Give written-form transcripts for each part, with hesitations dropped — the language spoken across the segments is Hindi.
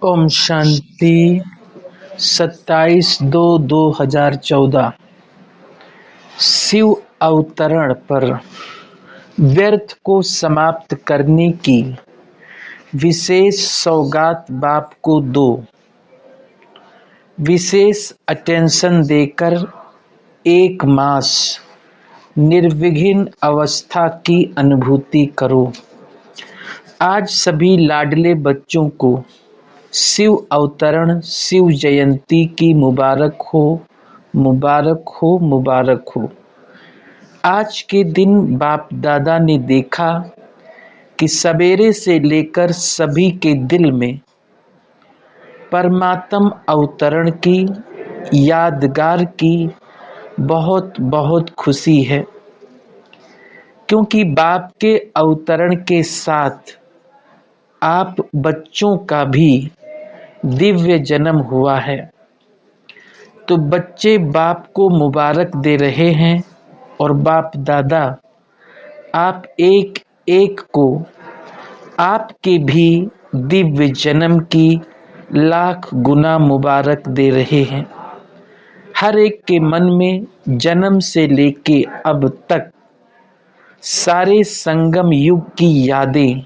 ओम शांति। 27/2/2014 शिव अवतरण पर व्यर्थ को समाप्त करने की विशेष सौगात बाप को दो। विशेष अटेंशन देकर 1 मास निर्विघ्न अवस्था की अनुभूति करो। आज सभी लाडले बच्चों को शिव अवतरण शिव जयंती की मुबारक हो, मुबारक हो, मुबारक हो। आज के दिन बाप दादा ने देखा कि सवेरे से लेकर सभी के दिल में परमात्म अवतरण की यादगार की बहुत बहुत खुशी है, क्योंकि बाप के अवतरण के साथ आप बच्चों का भी दिव्य जन्म हुआ है। तो बच्चे बाप को मुबारक दे रहे हैं और बाप दादा आप एक एक को आपके भी दिव्य जन्म की लाख गुना मुबारक दे रहे हैं। हर एक के मन में जन्म से लेके अब तक सारे संगम युग की यादें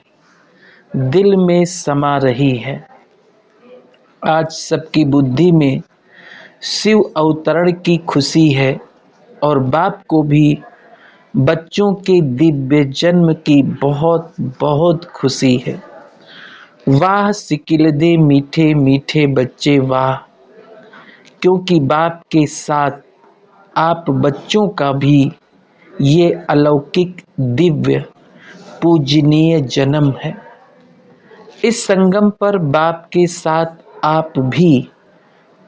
दिल में समा रही है। आज सबकी बुद्धि में शिव अवतरण की खुशी है और बाप को भी बच्चों के दिव्य जन्म की बहुत बहुत खुशी है। वाह सिकिलदे मीठे मीठे बच्चे वाह, क्योंकि बाप के साथ आप बच्चों का भी ये अलौकिक दिव्य पूजनीय जन्म है। इस संगम पर बाप के साथ आप भी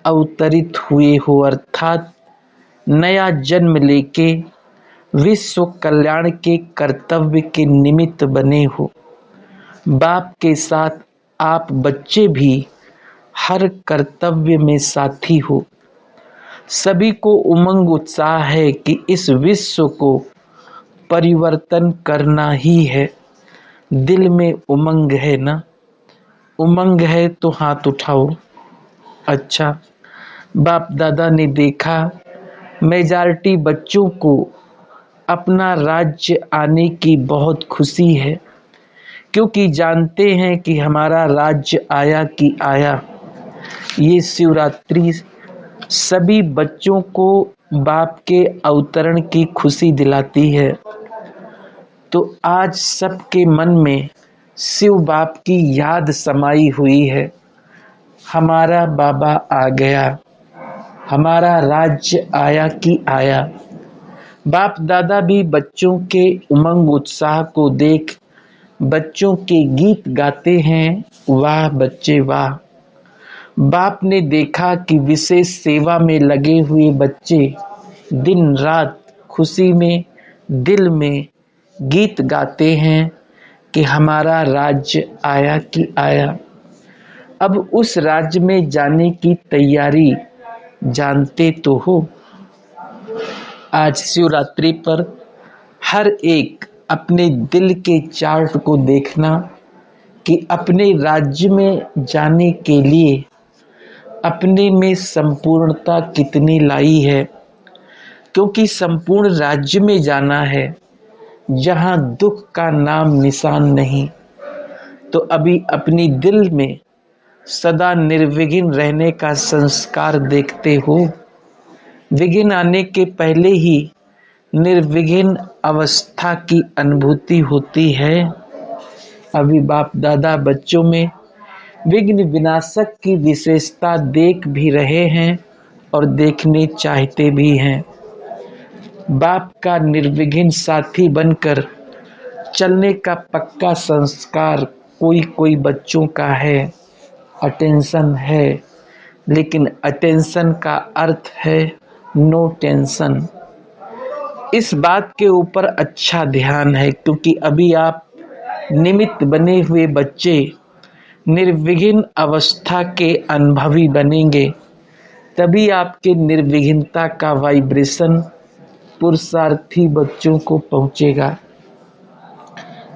अवतरित हुए हो, अर्थात नया जन्म लेके विश्व कल्याण के कर्तव्य के निमित्त बने हो। बाप के साथ आप बच्चे भी हर कर्तव्य में साथी हो। सभी को उमंग उत्साह है कि इस विश्व को परिवर्तन करना ही है। दिल में उमंग है ना? उमंग है तो हाथ उठाओ। अच्छा, बाप दादा ने देखा मेजॉरिटी बच्चों को अपना राज्य आने की बहुत खुशी है, क्योंकि जानते हैं कि हमारा राज्य आया कि आया। ये शिवरात्रि सभी बच्चों को बाप के अवतरण की खुशी दिलाती है। तो आज सबके मन में शिव बाप की याद समाई हुई है। हमारा बाबा आ गया, हमारा राज्य आया कि आया। बाप दादा भी बच्चों के उमंग उत्साह को देख बच्चों के गीत गाते हैं, वाह बच्चे वाह। बाप ने देखा कि विशेष सेवा में लगे हुए बच्चे दिन रात खुशी में दिल में गीत गाते हैं कि हमारा राज्य आया कि आया। अब उस राज्य में जाने की तैयारी जानते तो हो। आज शिवरात्रि पर हर एक अपने दिल के चार्ट को देखना कि अपने राज्य में जाने के लिए अपने में संपूर्णता कितनी लाई है, क्योंकि संपूर्ण राज्य में जाना है जहाँ दुख का नाम निशान नहीं। तो अभी अपनी दिल में सदा निर्विघ्न रहने का संस्कार देखते हो। विघ्न आने के पहले ही निर्विघ्न अवस्था की अनुभूति होती है। अभी बाप दादा बच्चों में विघ्न विनाशक की विशेषता देख भी रहे हैं और देखने चाहते भी हैं। बाप का निर्विघ्न साथी बनकर चलने का पक्का संस्कार कोई कोई बच्चों का है। अटेंशन है, लेकिन अटेंशन का अर्थ है नो टेंशन। इस बात के ऊपर अच्छा ध्यान है, क्योंकि अभी आप निमित्त बने हुए बच्चे निर्विघ्न अवस्था के अनुभवी बनेंगे। तभी आपके निर्विघ्नता का वाइब्रेशन पुरुषार्थी बच्चों को पहुंचेगा।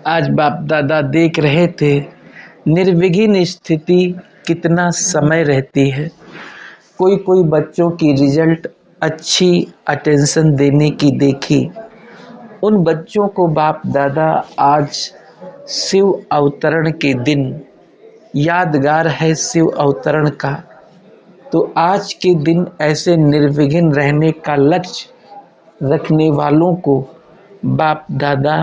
आज बाप दादा देख रहे थे निर्विघ्न स्थिति कितना समय रहती है। कोई कोई बच्चों की रिजल्ट अच्छी अटेंशन देने की देखी, उन बच्चों को बाप दादा आज शिव अवतरण के दिन यादगार है शिव अवतरण का, तो आज के दिन ऐसे निर्विघ्न रहने का लक्ष्य रखने वालों को बाप दादा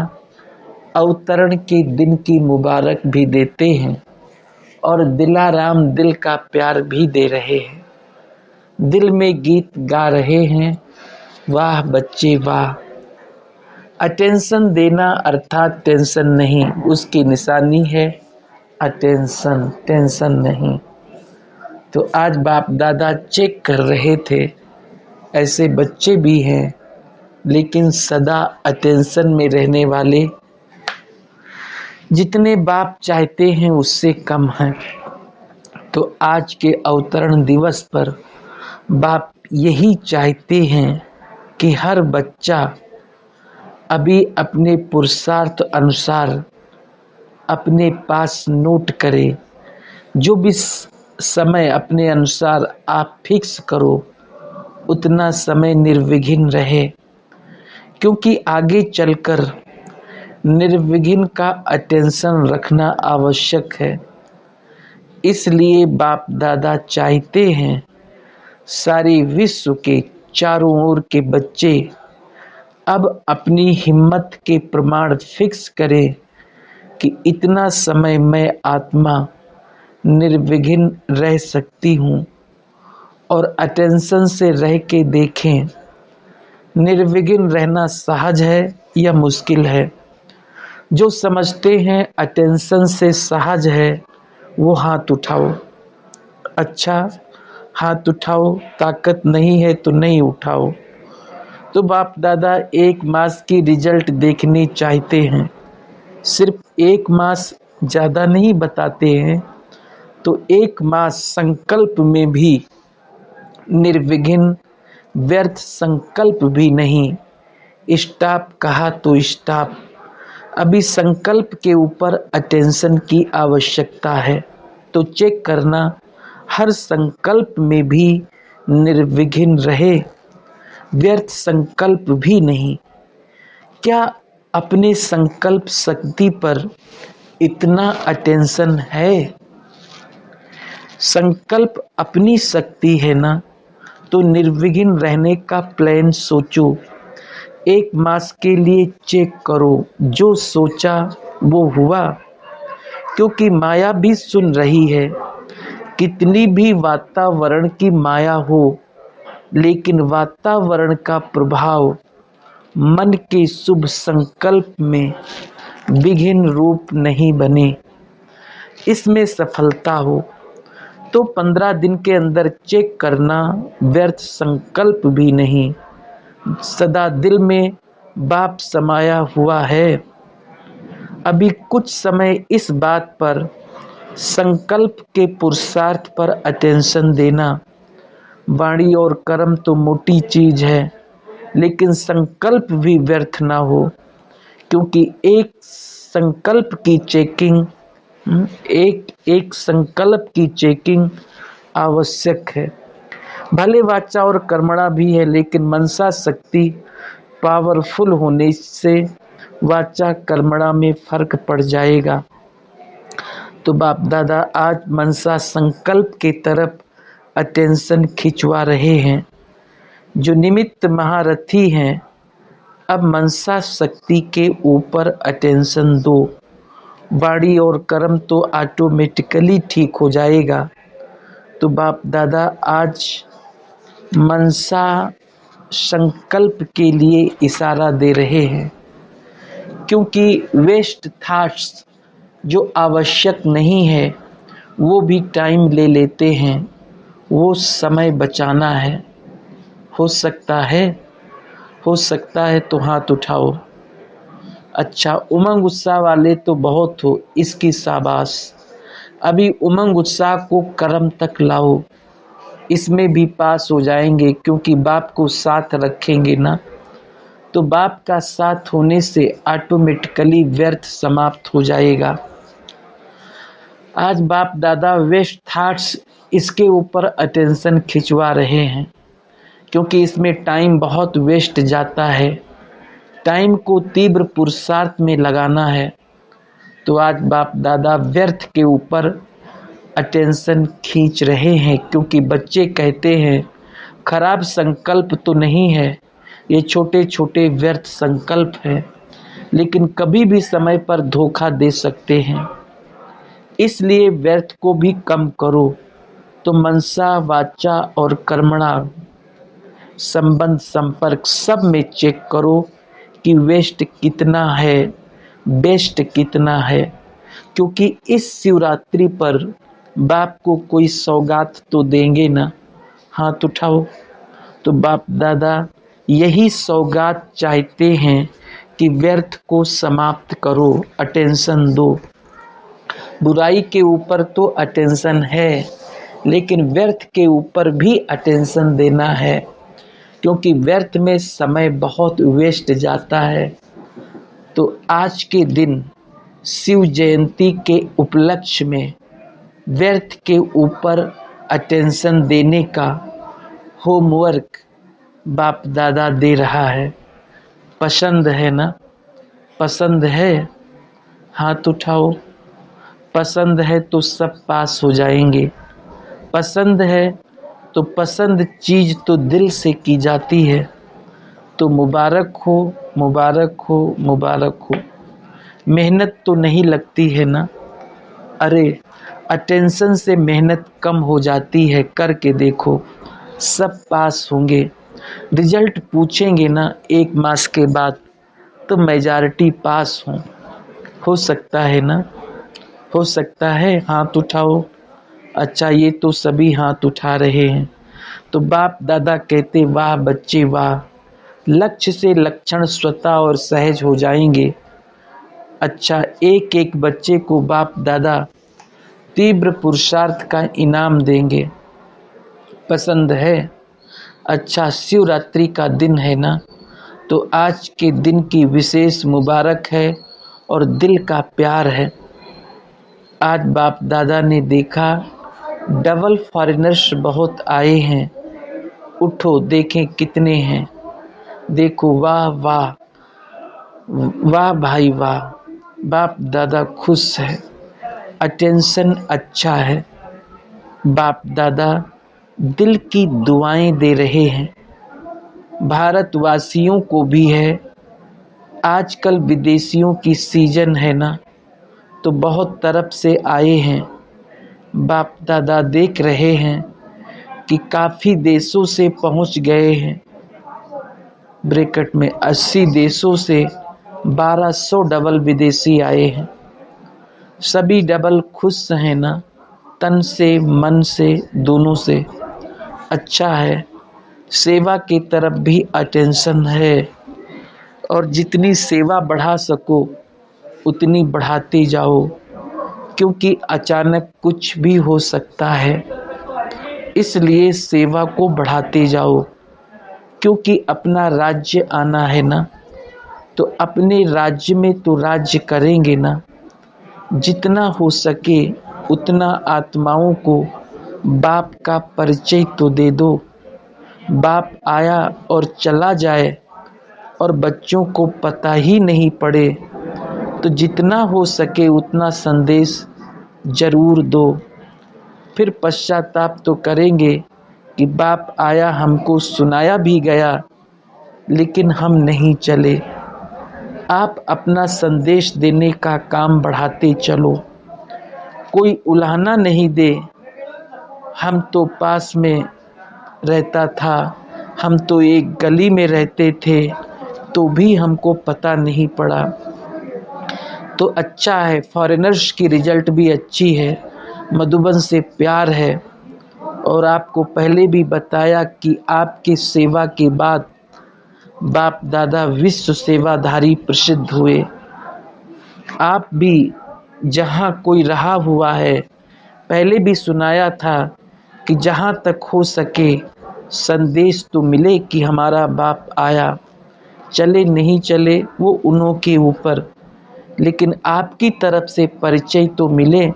अवतरण के दिन की मुबारक भी देते हैं और दिलाराम दिल का प्यार भी दे रहे हैं। दिल में गीत गा रहे हैं, वाह बच्चे वाह। अटेंशन देना अर्थात टेंशन नहीं, उसकी निशानी है अटेंशन, टेंशन नहीं। तो आज बाप दादा चेक कर रहे थे, ऐसे बच्चे भी हैं लेकिन सदा अटेंशन में रहने वाले जितने बाप चाहते हैं उससे कम हैं। तो आज के अवतरण दिवस पर बाप यही चाहते हैं कि हर बच्चा अभी अपने पुरुषार्थ अनुसार अपने पास नोट करे, जो भी समय अपने अनुसार आप फिक्स करो उतना समय निर्विघ्न रहे, क्योंकि आगे चलकर निर्विघ्न का अटेंशन रखना आवश्यक है। इसलिए बाप दादा चाहते हैं सारे विश्व के चारों ओर के बच्चे अब अपनी हिम्मत के प्रमाण फिक्स करें कि इतना समय मैं आत्मा निर्विघ्न रह सकती हूँ, और अटेंशन से रह के देखें निर्विघ्न रहना सहज है या मुश्किल है। जो समझते हैं अटेंशन से सहज है वो हाथ उठाओ। अच्छा, हाथ उठाओ, ताकत नहीं है तो नहीं उठाओ। तो बाप दादा 1 मास की रिजल्ट देखनी चाहते हैं, सिर्फ 1 मास ज़्यादा नहीं बताते हैं। तो 1 मास संकल्प में भी निर्विघ्न, व्यर्थ संकल्प भी नहीं। स्टॉप कहा तो स्टॉप, अभी संकल्प के ऊपर अटेंशन की आवश्यकता है। तो चेक करना हर संकल्प में भी निर्विघ्न रहे, व्यर्थ संकल्प भी नहीं। क्या अपने संकल्प शक्ति पर इतना अटेंशन है? संकल्प अपनी शक्ति है ना, तो निर्विघ्न रहने का प्लान सोचो। 1 मास के लिए चेक करो, जो सोचा वो हुआ, क्योंकि माया भी सुन रही है। कितनी भी वातावरण की माया हो, लेकिन वातावरण का प्रभाव मन के शुभ संकल्प में विघ्न रूप नहीं बने, इसमें सफलता हो। तो 15 दिन के अंदर चेक करना, व्यर्थ संकल्प भी नहीं। सदा दिल में बाप समाया हुआ है। अभी कुछ समय इस बात पर संकल्प के पुरुषार्थ पर अटेंशन देना। वाणी और कर्म तो मोटी चीज है, लेकिन संकल्प भी व्यर्थ ना हो, क्योंकि एक संकल्प की चेकिंग एक संकल्प की चेकिंग आवश्यक है। भले वाचा और कर्मणा भी है, लेकिन मनसा शक्ति पावरफुल होने से वाचा कर्मणा में फर्क पड़ जाएगा। तो बाप दादा आज मनसा संकल्प के तरफ अटेंशन खिंचवा रहे हैं। जो निमित्त महारथी हैं, अब मनसा शक्ति के ऊपर अटेंशन दो। वाणी और कर्म तो ऑटोमेटिकली ठीक हो जाएगा। तो बाप दादा आज मनसा संकल्प के लिए इशारा दे रहे हैं, क्योंकि वेस्ट थॉट्स जो आवश्यक नहीं है वो भी टाइम ले लेते हैं। वो समय बचाना है। हो सकता है तो हाथ उठाओ। अच्छा, उमंग उत्साह वाले तो बहुत हो, इसकी शाबाश। अभी उमंग उत्साह को कर्म तक लाओ, इसमें भी पास हो जाएंगे, क्योंकि बाप को साथ रखेंगे ना। तो बाप का साथ होने से ऑटोमेटिकली व्यर्थ समाप्त हो जाएगा। आज बाप दादा वेस्ट थॉट्स इसके ऊपर अटेंशन खिंचवा रहे हैं, क्योंकि इसमें टाइम बहुत वेस्ट जाता है। टाइम को तीव्र पुरुषार्थ में लगाना है। तो आज बाप दादा व्यर्थ के ऊपर अटेंशन खींच रहे हैं, क्योंकि बच्चे कहते हैं खराब संकल्प तो नहीं है, ये छोटे छोटे व्यर्थ संकल्प हैं, लेकिन कभी भी समय पर धोखा दे सकते हैं। इसलिए व्यर्थ को भी कम करो। तो मनसा वाचा और कर्मणा संबंध संपर्क सब में चेक करो कि वेस्ट कितना है, बेस्ट कितना है। क्योंकि इस शिवरात्रि पर बाप को कोई सौगात तो देंगे ना। हाथ उठाओ। तो बाप दादा यही सौगात चाहते हैं कि व्यर्थ को समाप्त करो, अटेंशन दो। बुराई के ऊपर तो अटेंशन है, लेकिन व्यर्थ के ऊपर भी अटेंशन देना है, क्योंकि व्यर्थ में समय बहुत वेस्ट जाता है। तो आज के दिन शिव जयंती के उपलक्ष्य में व्यर्थ के ऊपर अटेंशन देने का होमवर्क बाप दादा दे रहा है। पसंद है ना? पसंद है? हाथ उठाओ। पसंद है तो सब पास हो जाएंगे। पसंद है तो पसंद चीज तो दिल से की जाती है। तो मुबारक हो, मुबारक हो, मुबारक हो। मेहनत तो नहीं लगती है ना? अरे अटेंशन से मेहनत कम हो जाती है, करके देखो, सब पास होंगे। रिजल्ट पूछेंगे ना 1 मास के बाद, तो मेजॉरिटी पास हो सकता है ना? हो सकता है। हाथ उठाओ। अच्छा, ये तो सभी हाथ उठा रहे हैं। तो बाप दादा कहते वाह बच्चे वाह, लक्ष्य से लक्षण स्वतः और सहज हो जाएंगे। अच्छा, एक एक बच्चे को बाप दादा तीव्र पुरुषार्थ का इनाम देंगे। पसंद है? अच्छा, शिवरात्रि का दिन है ना, तो आज के दिन की विशेष मुबारक है और दिल का प्यार है। आज बाप दादा ने देखा डबल फॉरेनर्स बहुत आए हैं। उठो, देखें कितने हैं। देखो, वाह वाह वाह भाई वाह। बाप दादा खुश है, अटेंशन अच्छा है। बाप दादा दिल की दुआएं दे रहे हैं। भारतवासियों को भी है। आजकल विदेशियों की सीजन है ना, तो बहुत तरफ से आए हैं। बाप दादा देख रहे हैं कि काफ़ी देशों से पहुंच गए हैं। ब्रैकेट में 80 देशों से 1200 डबल विदेशी आए हैं। सभी डबल खुश हैं ना, तन से मन से दोनों से। अच्छा है। सेवा की तरफ भी अटेंशन है, और जितनी सेवा बढ़ा सको उतनी बढ़ाते जाओ, क्योंकि अचानक कुछ भी हो सकता है। इसलिए सेवा को बढ़ाते जाओ, क्योंकि अपना राज्य आना है ना, तो अपने राज्य में तो राज्य करेंगे ना। जितना हो सके उतना आत्माओं को बाप का परिचय तो दे दो। बाप आया और चला जाए और बच्चों को पता ही नहीं पड़े, तो जितना हो सके उतना संदेश जरूर दो। फिर पश्चाताप तो करेंगे कि बाप आया, हमको सुनाया भी गया, लेकिन हम नहीं चले। आप अपना संदेश देने का काम बढ़ाते चलो, कोई उलाहना नहीं दे। हम तो पास में रहता था, हम तो एक गली में रहते थे, तो भी हमको पता नहीं पड़ा। तो अच्छा है, फॉरेनर्स की रिजल्ट भी अच्छी है, मधुबन से प्यार है। और आपको पहले भी बताया कि आपकी सेवा के बाद बाप दादा विश्व सेवाधारी प्रसिद्ध हुए। आप भी जहाँ कोई रहा हुआ है, पहले भी सुनाया था कि जहाँ तक हो सके संदेश तो मिले कि हमारा बाप आया। चले नहीं चले वो उन्हों के ऊपर, लेकिन आपकी तरफ से परिचय तो मिले।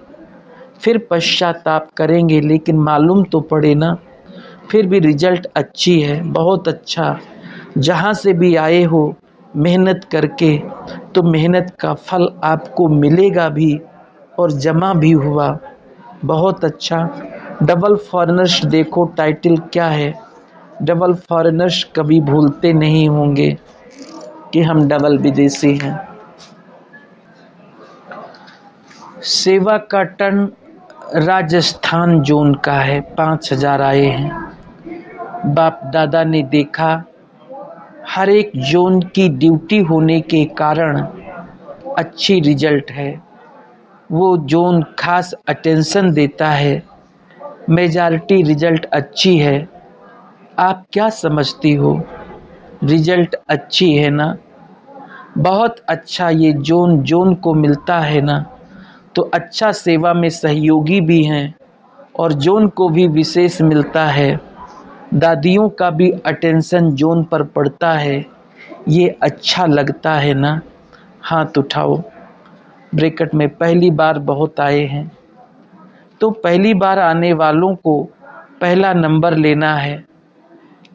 फिर पश्चाताप करेंगे, लेकिन मालूम तो पड़े ना। फिर भी रिजल्ट अच्छी है, बहुत अच्छा। जहाँ से भी आए हो मेहनत करके, तो मेहनत का फल आपको मिलेगा भी और जमा भी हुआ। बहुत अच्छा। डबल फॉरेनर्स देखो टाइटल क्या है। डबल फॉरेनर्स कभी भूलते नहीं होंगे कि हम डबल विदेशी हैं। सेवा का टर्न राजस्थान जोन का है, 5,000 आए हैं। बाप दादा ने देखा हर एक जोन की ड्यूटी होने के कारण अच्छी रिजल्ट है। वो जोन खास अटेंशन देता है, मेजॉरिटी रिजल्ट अच्छी है। आप क्या समझती हो? रिजल्ट अच्छी है ना? बहुत अच्छा। ये जोन जोन को मिलता है ना, तो अच्छा सेवा में सहयोगी भी हैं और जोन को भी विशेष मिलता है। दादियों का भी अटेंशन जोन पर पड़ता है। ये अच्छा लगता है ना? हाथ उठाओ। ब्रैकेट में पहली बार बहुत आए हैं, तो पहली बार आने वालों को पहला नंबर लेना है,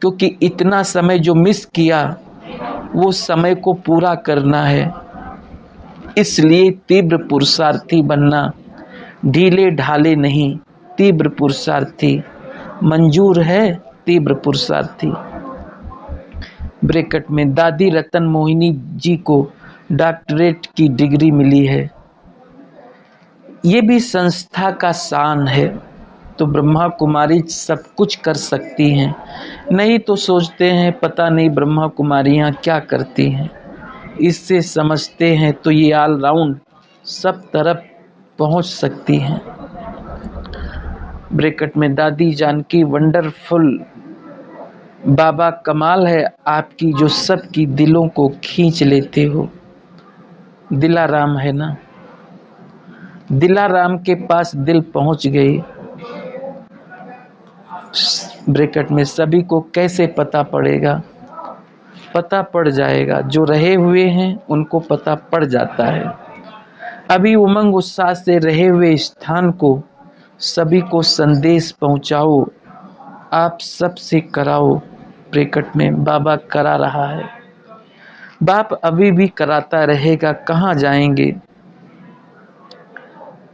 क्योंकि इतना समय जो मिस किया वो समय को पूरा करना है। इसलिए तीव्र पुरुषार्थी बनना, ढीले ढाले नहीं, तीव्र पुरुषार्थी। मंजूर है तीव्र पुरुषार्थी। ब्रैकेट में दादी रतन मोहिनी जी को डॉक्टरेट की डिग्री मिली है। ये भी संस्था का शान है। तो ब्रह्मा कुमारी सब कुछ कर सकती हैं, नहीं तो सोचते हैं पता नहीं ब्रह्मा कुमारियाँ क्या करती हैं। इससे समझते हैं तो ये ऑल राउंड सब तरफ पहुंच सकती हैं। ब्रैकेट में दादी जानकी वंडरफुल। बाबा कमाल है आपकी जो सबकी दिलों को खींच लेते हो। दिलाराम है ना? दिलाराम के पास दिल पहुंच गई। ब्रैकेट में सभी को कैसे पता पड़ेगा? पता पड़ जाएगा, जो रहे हुए हैं उनको पता पड़ जाता है। अभी उमंग उत्साह से रहे हुए स्थान को सभी को संदेश पहुंचाओ, आप सबसे कराओ। ब्रैकेट में बाबा करा रहा है, बाप अभी भी कराता रहेगा, कहाँ जाएंगे।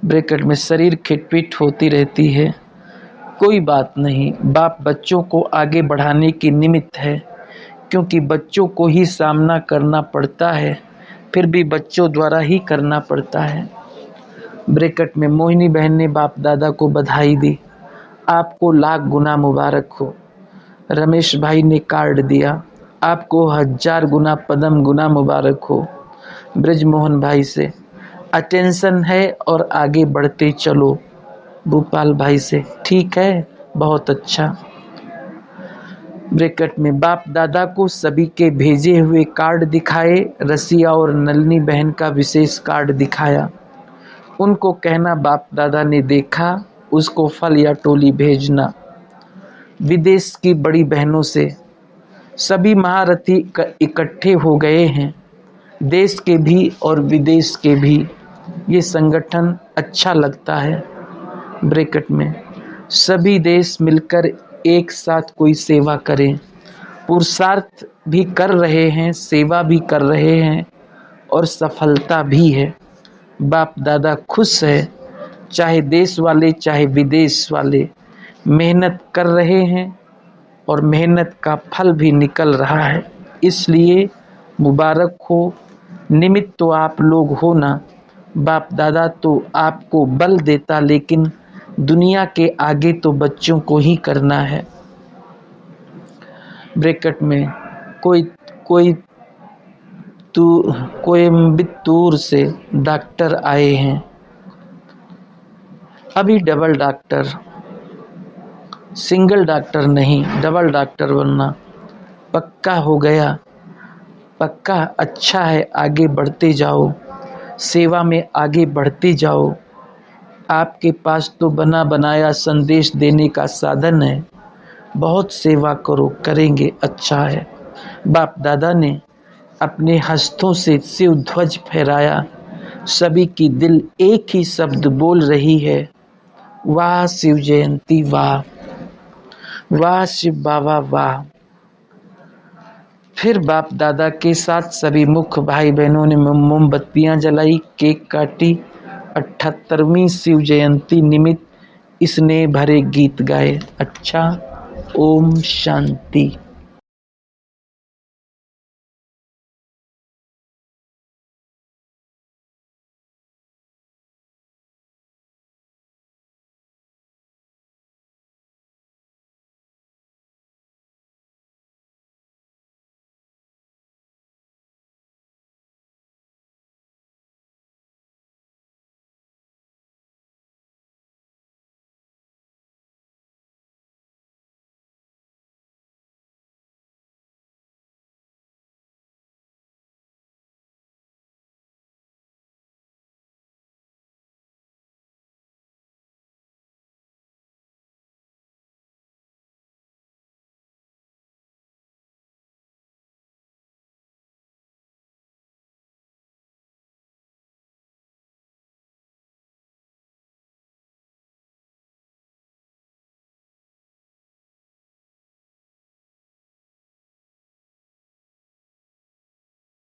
ब्रैकेट में शरीर खिटपिट होती रहती है, कोई बात नहीं। बाप बच्चों को आगे बढ़ाने की निमित्त है, क्योंकि बच्चों को ही सामना करना पड़ता है, फिर भी बच्चों द्वारा ही करना पड़ता है। ब्रैकेट में मोहिनी बहन ने बाप दादा को बधाई दी, आपको लाख गुना मुबारक हो। रमेश भाई ने कार्ड दिया, आपको 1000 गुना पदम गुना मुबारक हो। ब्रजमोहन भाई से अटेंशन है और आगे बढ़ते चलो। भूपाल भाई से ठीक है, बहुत अच्छा। ब्रैकेट में बाप दादा को सभी के भेजे हुए कार्ड दिखाए। रसिया और नलनी बहन का विशेष कार्ड दिखाया। उनको कहना बाप दादा ने देखा, उसको फल या टोली भेजना। विदेश की बड़ी बहनों से सभी महारथी इकट्ठे हो गए हैं, देश के भी और विदेश के भी। ये संगठन अच्छा लगता है। ब्रैकेट में सभी देश मिलकर एक साथ कोई सेवा करें। पुरुषार्थ भी कर रहे हैं, सेवा भी कर रहे हैं और सफलता भी है। बाप दादा खुश है, चाहे देश वाले चाहे विदेश वाले मेहनत कर रहे हैं और मेहनत का फल भी निकल रहा है। इसलिए मुबारक हो। निमित्त तो आप लोग हो ना, बाप दादा तो आपको बल देता, लेकिन दुनिया के आगे तो बच्चों को ही करना है। ब्रैकेट में कोयम्बतूर से डॉक्टर आए हैं, अभी डबल डॉक्टर, सिंगल डॉक्टर नहीं, डबल डॉक्टर बनना पक्का हो गया। पक्का अच्छा है, आगे बढ़ते जाओ, सेवा में आगे बढ़ते जाओ। आपके पास तो बना बनाया संदेश देने का साधन है, बहुत सेवा करो, करेंगे, अच्छा है। बाप दादा ने अपने हस्तों से शिव ध्वज फहराया। सभी की दिल एक ही शब्द बोल रही है, वाह शिव जयंती वाह, वाह शिव बाबा वाह। फिर बाप दादा के साथ सभी मुख्य भाई बहनों ने मोमबत्तियां जलाई, केक काटी, 78वीं शिव जयंती निमित्त स्नेह भरे गीत गाए। अच्छा, ओम शांति।